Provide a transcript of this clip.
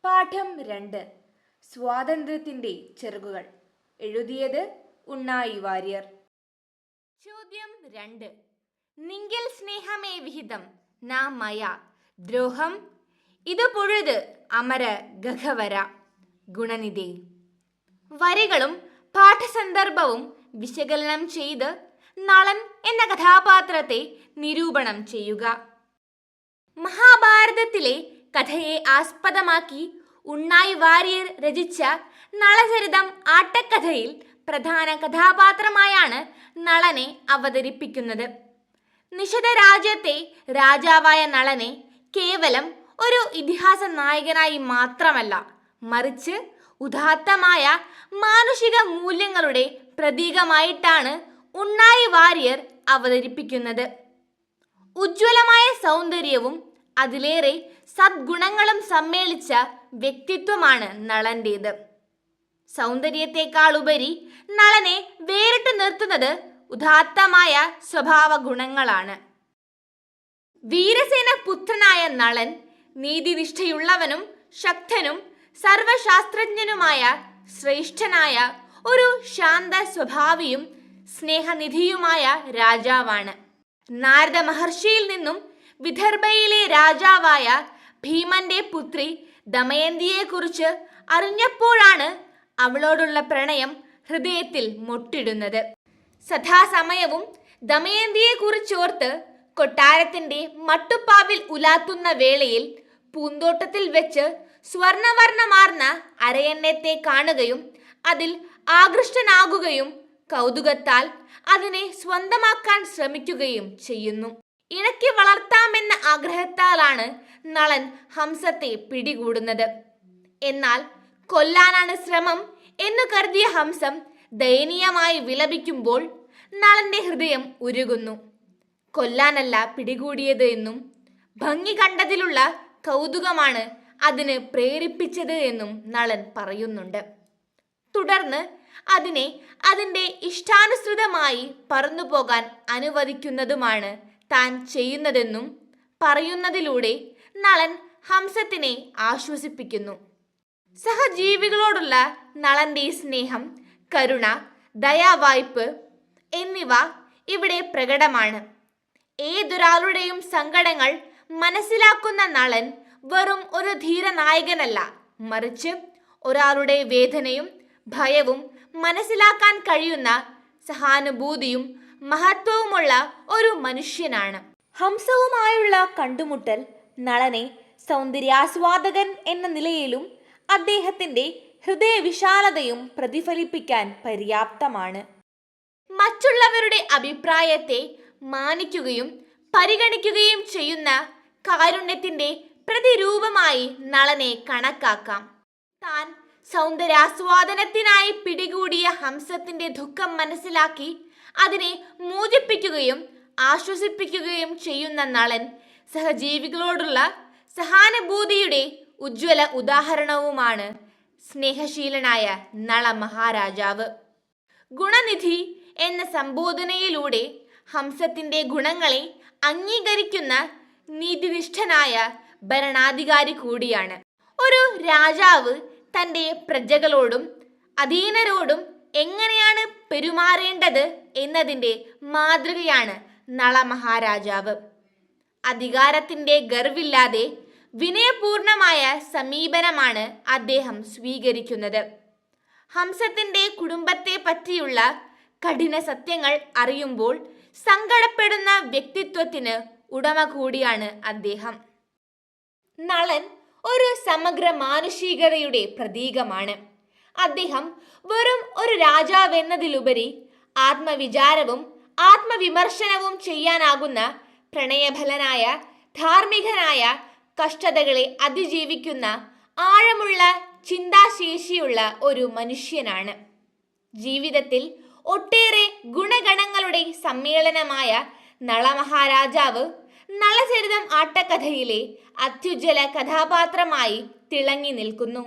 പാഠം 2. സ്വാതന്ത്ര്യത്തിന്റെ ചിറകുകൾ. എഴുതിയത് ഉണ്ണായി വാര്യർ. ചോദ്യം 2. നിങ്കിൽ സ്നേഹമേ വിഹിതം നാ മയ ദ്രോഹം ഇത് പൊഴുത് അമര ഗഹവര. ഗുണനിധി. വരികളും പാഠസന്ദർഭവും വിശകലനം ചെയ്ത് നളൻ എന്ന കഥാപാത്രത്തെ നിരൂപണം ചെയ്യുക. മഹാഭാരതത്തിലെ കഥയെ ആസ്പദമാക്കി ഉണ്ണായി വാര്യർ രചിച്ച നളചരിതം ആട്ടക്കഥയിൽ പ്രധാന കഥാപാത്രമായാണ് നളനെ അവതരിപ്പിക്കുന്നത്. നിഷധ രാജ്യത്തെ രാജാവായ നളനെ കേവലം ഒരു ഇതിഹാസ നായകനായി മാത്രമല്ല, മറിച്ച് ഉദാത്തമായ മാനുഷിക മൂല്യങ്ങളുടെ പ്രതീകമായിട്ടാണ് ഉണ്ണായി വാര്യർ അവതരിപ്പിക്കുന്നത്. ഉജ്ജ്വലമായ സൗന്ദര്യവും അതിലേറെ സദ്ഗുണങ്ങളും സമ്മേളിച്ച വ്യക്തിത്വമാണ് നളന്റേത്. സൗന്ദര്യത്തെക്കാളുപരി നളനെ വേറിട്ട് നിർത്തുന്നത് ഉദാത്തമായ സ്വഭാവ ഗുണങ്ങളാണ്. വീരസേന പുത്രനായ നളൻ നീതിനിഷ്ഠയുള്ളവനും ശക്തനും സർവശാസ്ത്രജ്ഞനുമായ ശ്രേഷ്ഠനായ ഒരു ശാന്ത സ്വഭാവിയും സ്നേഹനിധിയുമായ രാജാവാണ്. നാരദ മഹർഷിയിൽ നിന്നും വിദർഭയിലെ രാജാവായ ഭീമന്റെ പുത്രി ദമയന്തിയെക്കുറിച്ച് അറിഞ്ഞപ്പോഴാണ് അവളോടുള്ള പ്രണയം ഹൃദയത്തിൽ മൊട്ടിടുന്നത്. സദാസമയവും ദമയന്തിയെക്കുറിച്ചോർത്ത് കൊട്ടാരത്തിന്റെ മട്ടുപ്പാവിൽ ഉലാത്തുന്ന വേളയിൽ പൂന്തോട്ടത്തിൽ വെച്ച് സ്വർണവർണ്ണമാർന്ന അരയന്നത്തെ കാണുകയും അതിൽ ആകൃഷ്ടനാകുകയും കൗതുകത്താൽ അതിനെ സ്വന്തമാക്കാൻ ശ്രമിക്കുകയും ചെയ്യുന്നു. ഇണക്കി വളർത്താമെന്ന ആഗ്രഹത്താലാണ് നളൻ ഹംസത്തെ പിടികൂടുന്നത്. എന്നാൽ കൊല്ലാനാണ് ശ്രമം എന്നു കരുതിയ ഹംസം ദയനീയമായി വിലപിക്കുമ്പോൾ നളന്റെ ഹൃദയം ഉരുകുന്നു. കൊല്ലാനല്ല പിടികൂടിയത് എന്നും ഭംഗി കണ്ടതിലുള്ള കൗതുകമാണ് അതിന് പ്രേരിപ്പിച്ചത് എന്നും നളൻ പറയുന്നുണ്ട്. തുടർന്ന് അതിനെ അതിൻ്റെ ഇഷ്ടാനുസൃതമായി പറന്നുപോകാൻ അനുവദിക്കുന്നതുമാണ് താൻ ചെയ്യുന്നതെന്നും പറയുന്നതിലൂടെ നളൻ ഹംസത്തിനെ ആശ്വസിപ്പിക്കുന്നു. സഹജീവികളോടുള്ള നളന്റെ സ്നേഹം, കരുണ, ദയാവായ്പ് എന്നിവ ഇവിടെ പ്രകടമാണ്. ഏതൊരാളുടെയും സങ്കടങ്ങൾ മനസ്സിലാക്കുന്ന നളൻ വെറും ഒരു ധീരനായകനല്ല, മറിച്ച് ഒരാളുടെ വേദനയും ഭയവും മനസ്സിലാക്കാൻ കഴിയുന്ന സഹാനുഭൂതിയും മഹത്വവുമുള്ള ഒരു മനുഷ്യനാണ്. ഹംസവുമായുള്ള കണ്ടുമുട്ടൽ നളനെ സൗന്ദര്യാസ്വാദകൻ എന്ന നിലയിലും അദ്ദേഹത്തിന്റെ ഹൃദയവിശാലതയും പ്രതിഫലിപ്പിക്കാൻ പര്യാപ്തമാണ്. മറ്റുള്ളവരുടെ അഭിപ്രായത്തെ മാനിക്കുകയും പരിഗണിക്കുകയും ചെയ്യുന്ന കാരുണ്യത്തിന്റെ പ്രതിരൂപമായി നളനെ കണക്കാക്കാം. താൻ സൗന്ദര്യാസ്വാദനത്തിനായി പിടികൂടിയ ഹംസത്തിന്റെ ദുഃഖം മനസ്സിലാക്കി അതിനെ മോചിപ്പിക്കുകയും ആശ്വസിപ്പിക്കുകയും ചെയ്യുന്ന നളൻ സഹജീവികളോടുള്ള സഹാനുഭൂതിയുടെ ഉജ്ജ്വല ഉദാഹരണവുമാണ് സ്നേഹശീലനായ നള മഹാരാജാവ്. ഗുണനിധി എന്ന സംബോധനയിലൂടെ ഹംസത്തിന്റെ ഗുണങ്ങളെ അംഗീകരിക്കുന്ന നീതിനിഷ്ഠനായ ഭരണാധികാരി കൂടിയാണ്. ഒരു രാജാവ് തൻ്റെ പ്രജകളോടും അധീനരോടും എങ്ങനെയാണ് പെരുമാറേണ്ടത് എന്നതിൻ്റെ മാതൃകയാണ് നള മഹാരാജാവ്. അധികാരത്തിൻ്റെ ഗർവില്ലാതെ വിനയപൂർണമായ സമീപനമാണ് അദ്ദേഹം സ്വീകരിക്കുന്നത്. ഹംസത്തിന്റെ കുടുംബത്തെ പറ്റിയുള്ള കഠിന സത്യങ്ങൾ അറിയുമ്പോൾ സങ്കടപ്പെടുന്ന വ്യക്തിത്വത്തിന് ഉടമ കൂടിയാണ് അദ്ദേഹം. നളൻ ഒരു സമഗ്ര മാനുഷികതയുടെ പ്രതീകമാണ്. അദ്ദേഹം വെറും ഒരു രാജാവെന്നതിലുപരി ആത്മവിചാരവും ആത്മവിമർശനവും ചെയ്യാനാകുന്ന പ്രണയഫലനായ, ധാർമ്മികനായ, കഷ്ടതകളെ അതിജീവിക്കുന്ന ആഴമുള്ള ചിന്താശേഷിയുള്ള ഒരു മനുഷ്യനാണ്. ജീവിതത്തിൽ ഒട്ടേറെ ഗുണഗണങ്ങളുടെ സമ്മേളനമായ നളമഹാരാജാവ് നളചരിതം ആട്ടക്കഥയിലെ അത്യുജ്വല കഥാപാത്രമായി തിളങ്ങി നിൽക്കുന്നു.